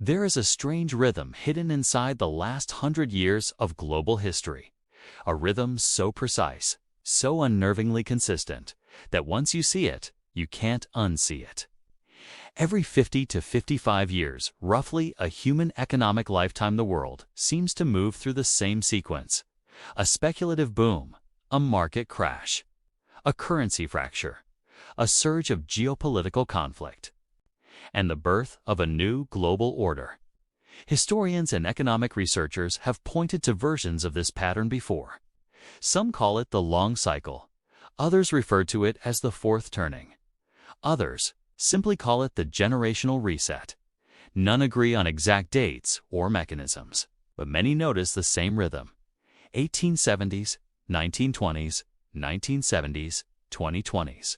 There is a strange rhythm hidden inside the last 100 years of global history. A rhythm so precise, so unnervingly consistent, that once you see it, you can't unsee it. Every 50 to 55 years, roughly a human economic lifetime, the world seems to move through the same sequence. A speculative boom, a market crash, a currency fracture, a surge of geopolitical conflict, and the birth of a new global order. Historians and economic researchers have pointed to versions of this pattern before. Some call it the long cycle, others refer to it as the fourth turning. Others simply call it the generational reset. None agree on exact dates or mechanisms, but many notice the same rhythm. 1870s, 1920s, 1970s, 2020s.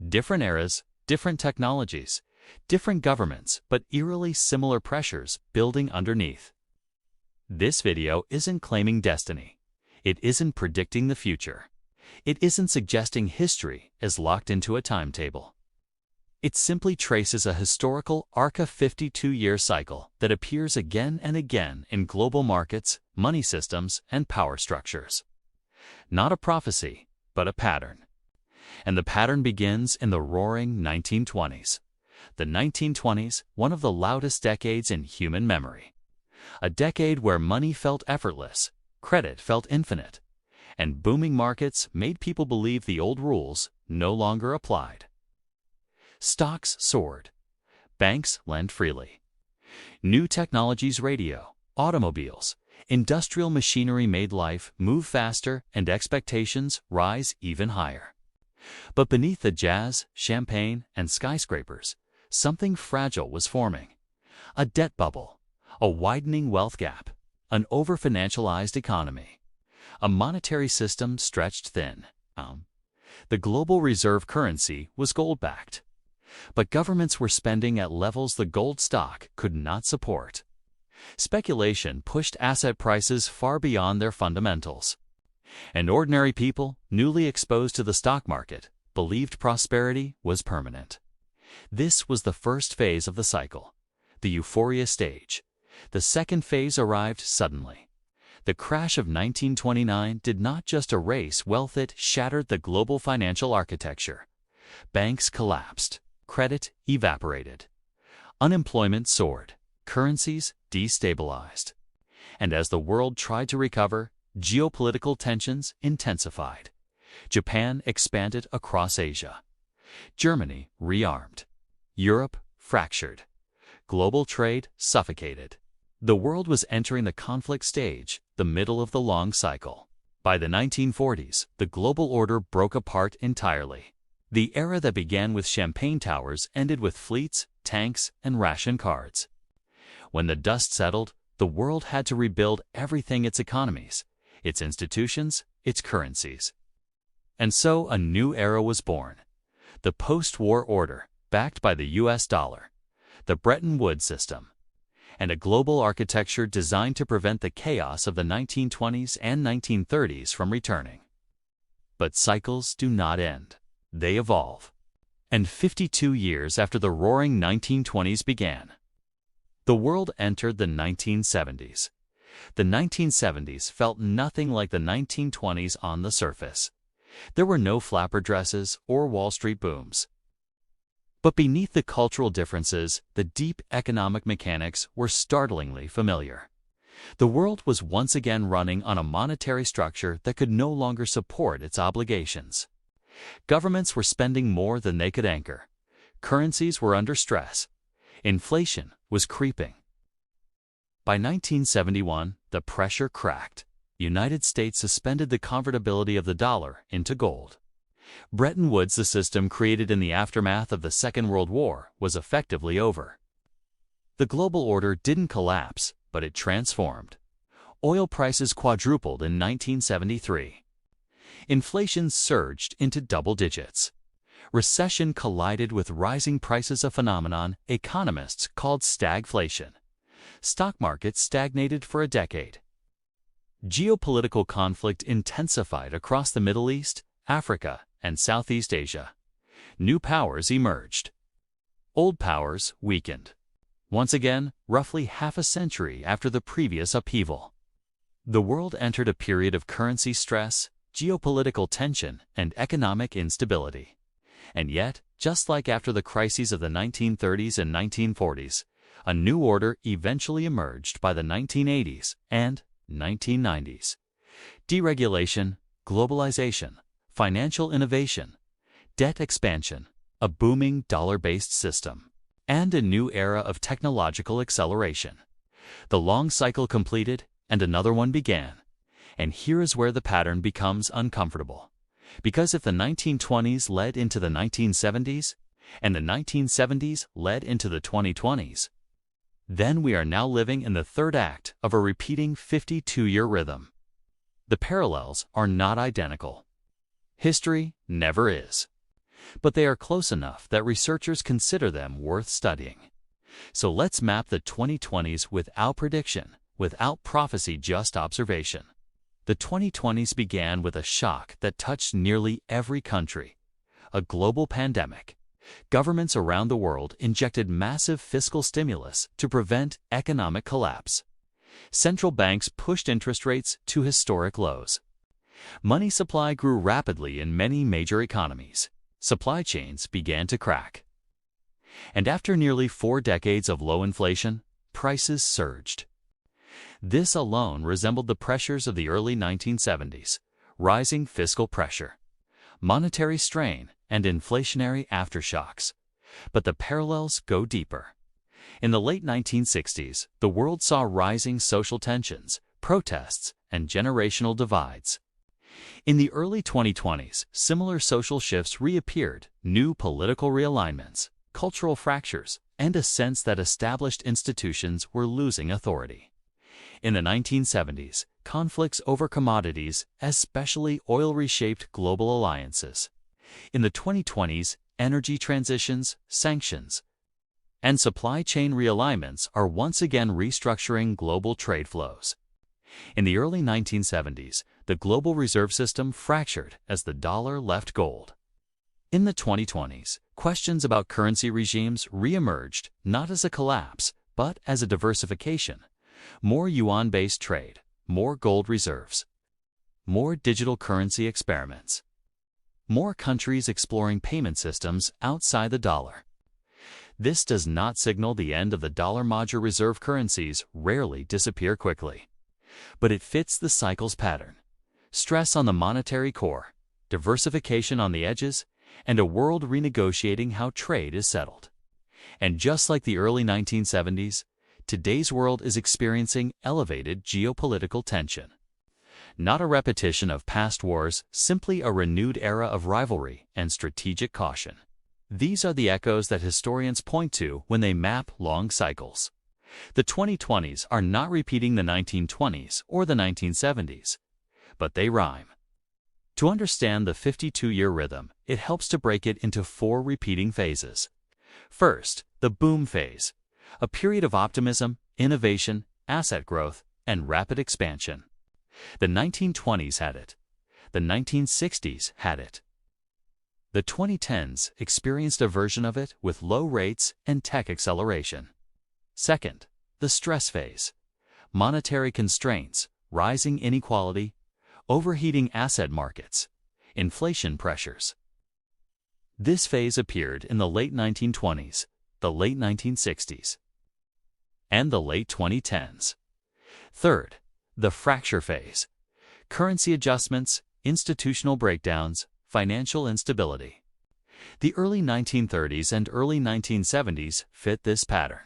Different eras, different technologies, different governments, but eerily similar pressures building underneath. This video isn't claiming destiny. It isn't predicting the future. It isn't suggesting history is locked into a timetable. It simply traces a historical arc of 52-year cycle that appears again and again in global markets, money systems, and power structures. Not a prophecy, but a pattern. And the pattern begins in the roaring 1920s. The 1920s, one of the loudest decades in human memory. A decade where money felt effortless, credit felt infinite, and booming markets made people believe the old rules no longer applied. Stocks soared. Banks lent freely. New technologies, radio, automobiles, industrial machinery made life move faster and expectations rise even higher. But beneath the jazz, champagne, and skyscrapers, something fragile was forming. A debt bubble, a widening wealth gap, an over-financialized economy, a monetary system stretched thin. The global reserve currency was gold-backed. But governments were spending at levels the gold stock could not support. Speculation pushed asset prices far beyond their fundamentals. And ordinary people, newly exposed to the stock market, believed prosperity was permanent. This was the first phase of the cycle, the Euphoria Stage. The second phase arrived suddenly. The crash of 1929 did not just erase wealth, it shattered the global financial architecture. Banks collapsed. Credit evaporated. Unemployment soared. Currencies destabilized. And as the world tried to recover, geopolitical tensions intensified. Japan expanded across Asia. Germany rearmed. Europe fractured. Global trade suffocated. The world was entering the conflict stage, the middle of the long cycle. By the 1940s, the global order broke apart entirely. The era that began with champagne towers ended with fleets, tanks, and ration cards. When the dust settled, the world had to rebuild everything: its economies, its institutions, its currencies. And so a new era was born. The post-war order, backed by the US dollar, the Bretton Woods system, and a global architecture designed to prevent the chaos of the 1920s and 1930s from returning. But cycles do not end. They evolve. And 52 years after the roaring 1920s began, the world entered the 1970s. The 1970s felt nothing like the 1920s on the surface. There were no flapper dresses or Wall Street booms. But beneath the cultural differences, the deep economic mechanics were startlingly familiar. The world was once again running on a monetary structure that could no longer support its obligations. Governments were spending more than they could anchor. Currencies were under stress. Inflation was creeping. By 1971, the pressure cracked. The United States suspended the convertibility of the dollar into gold. Bretton Woods, the system created in the aftermath of the Second World War, was effectively over. The global order didn't collapse, but it transformed. Oil prices quadrupled in 1973. Inflation surged into double digits. Recession collided with rising prices, a phenomenon economists called stagflation. Stock markets stagnated for a decade. Geopolitical conflict intensified across the Middle East, Africa, and Southeast Asia. New powers emerged. Old powers weakened. once again, roughly half a century after the previous upheaval. The world entered a period of currency stress, geopolitical tension, and economic instability. And yet, just like after the crises of the 1930s and 1940s, a new order eventually emerged by the 1980s and 1990s. Deregulation, globalization, financial innovation, debt expansion, a booming dollar-based system, and a new era of technological acceleration. The long cycle completed, and another one began. And here is where the pattern becomes uncomfortable. Because if the 1920s led into the 1970s, and the 1970s led into the 2020s, then we are now living in the third act of a repeating 52-year rhythm. The parallels are not identical. History never is. But they are close enough that researchers consider them worth studying. So let's map the 2020s without prediction, without prophecy, just observation. The 2020s began with a shock that touched nearly every country. A global pandemic. Governments around the world injected massive fiscal stimulus to prevent economic collapse. Central banks pushed interest rates to historic lows. Money supply grew rapidly in many major economies. Supply chains began to crack. And after nearly 4 decades of low inflation, prices surged. This alone resembled the pressures of the early 1970s, rising fiscal pressure, monetary strain, and inflationary aftershocks. But the parallels go deeper. In the late 1960s, the world saw rising social tensions, protests, and generational divides. In the early 2020s, similar social shifts reappeared, new political realignments, cultural fractures, and a sense that established institutions were losing authority. In the 1970s, conflicts over commodities, especially oil, reshaped global alliances. In the 2020s, energy transitions, sanctions, and supply chain realignments are once again restructuring global trade flows. In the early 1970s, the global reserve system fractured as the dollar left gold. In the 2020s, questions about currency regimes reemerged not as a collapse, but as a diversification. More yuan-based trade, more gold reserves, more digital currency experiments, more countries exploring payment systems outside the dollar. This does not signal the end of the dollar. Major reserve currencies rarely disappear quickly. But it fits the cycle's pattern. Stress on the monetary core, diversification on the edges, and a world renegotiating how trade is settled. And just like the early 1970s, today's world is experiencing elevated geopolitical tension. Not a repetition of past wars, simply a renewed era of rivalry and strategic caution. These are the echoes that historians point to when they map long cycles. The 2020s are not repeating the 1920s or the 1970s, but they rhyme. To understand the 52-year rhythm, it helps to break it into 4 repeating phases. First, the boom phase, a period of optimism, innovation, asset growth, and rapid expansion. The 1920s had it. The 1960s had it. The 2010s experienced a version of it with low rates and tech acceleration. Second, the stress phase. Monetary constraints, rising inequality, overheating asset markets, inflation pressures. This phase appeared in the late 1920s, the late 1960s, and the late 2010s. Third, the fracture phase. Currency adjustments, institutional breakdowns, financial instability. The early 1930s and early 1970s fit this pattern.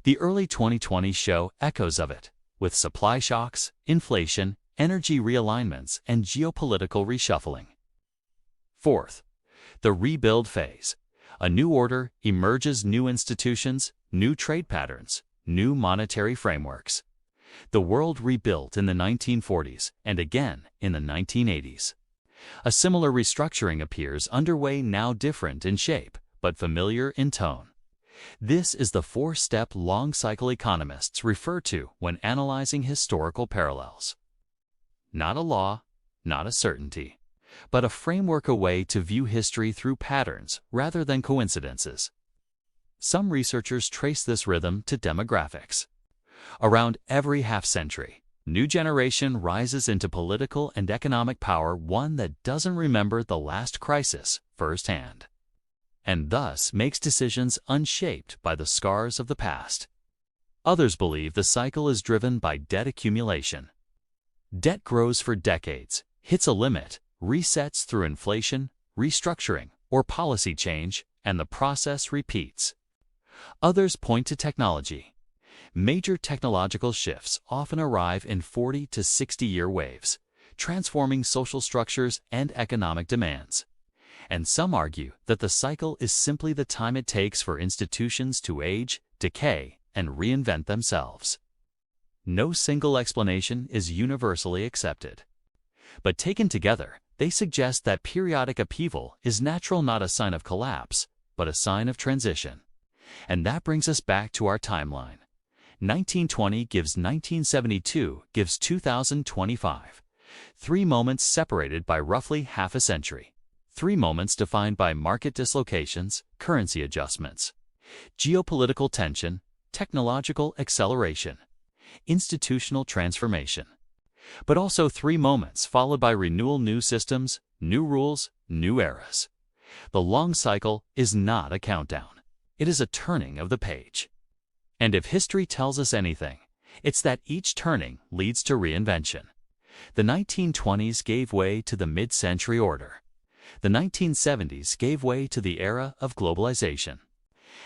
The early 2020s show echoes of it, with supply shocks, inflation, energy realignments, and geopolitical reshuffling. Fourth, the rebuild phase. A new order emerges, new institutions, new trade patterns, new monetary frameworks. The world rebuilt in the 1940s and again in the 1980s. A similar restructuring appears underway, now different in shape, but familiar in tone. This is the 4-step long cycle economists refer to when analyzing historical parallels. Not a law, not a certainty, but a framework, a way to view history through patterns rather than coincidences. Some researchers trace this rhythm to demographics. Around every half-century, new generation rises into political and economic power, one that doesn't remember the last crisis firsthand, and thus makes decisions unshaped by the scars of the past. Others believe the cycle is driven by debt accumulation. Debt grows for decades, hits a limit, resets through inflation, restructuring, or policy change, and the process repeats. Others point to technology. Major technological shifts often arrive in 40 to 60-year waves, transforming social structures and economic demands. And some argue that the cycle is simply the time it takes for institutions to age, decay, and reinvent themselves. No single explanation is universally accepted. But taken together, they suggest that periodic upheaval is natural, not a sign of collapse, but a sign of transition. And that brings us back to our timeline. 1920 gives 1972 gives 2025. 3 moments separated by roughly half a century. 3 moments defined by market dislocations, currency adjustments, geopolitical tension, technological acceleration, institutional transformation. But also 3 moments followed by renewal, new systems, new rules, new eras. The long cycle is not a countdown. It is a turning of the page. And if history tells us anything, it's that each turning leads to reinvention. The 1920s gave way to the mid-century order. The 1970s gave way to the era of globalization.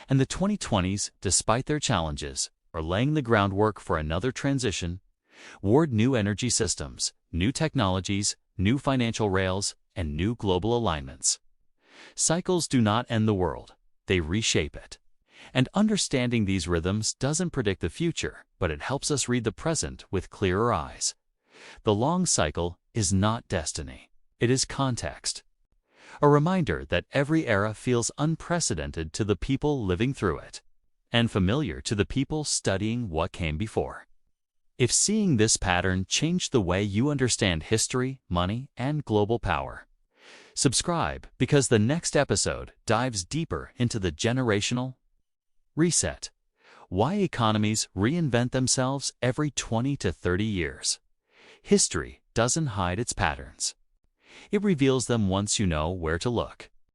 And the 2020s, despite their challenges, are laying the groundwork for another transition toward new energy systems, new technologies, new financial rails, and new global alignments. Cycles do not end the world, they reshape it. And understanding these rhythms doesn't predict the future, but it helps us read the present with clearer eyes. The long cycle is not destiny, it is context. A reminder that every era feels unprecedented to the people living through it, and familiar to the people studying what came before. If seeing this pattern changed the way you understand history, money, and global power, subscribe because the next episode dives deeper into the generational reset. Why economies reinvent themselves every 20 to 30 years. History doesn't hide its patterns. It reveals them once you know where to look.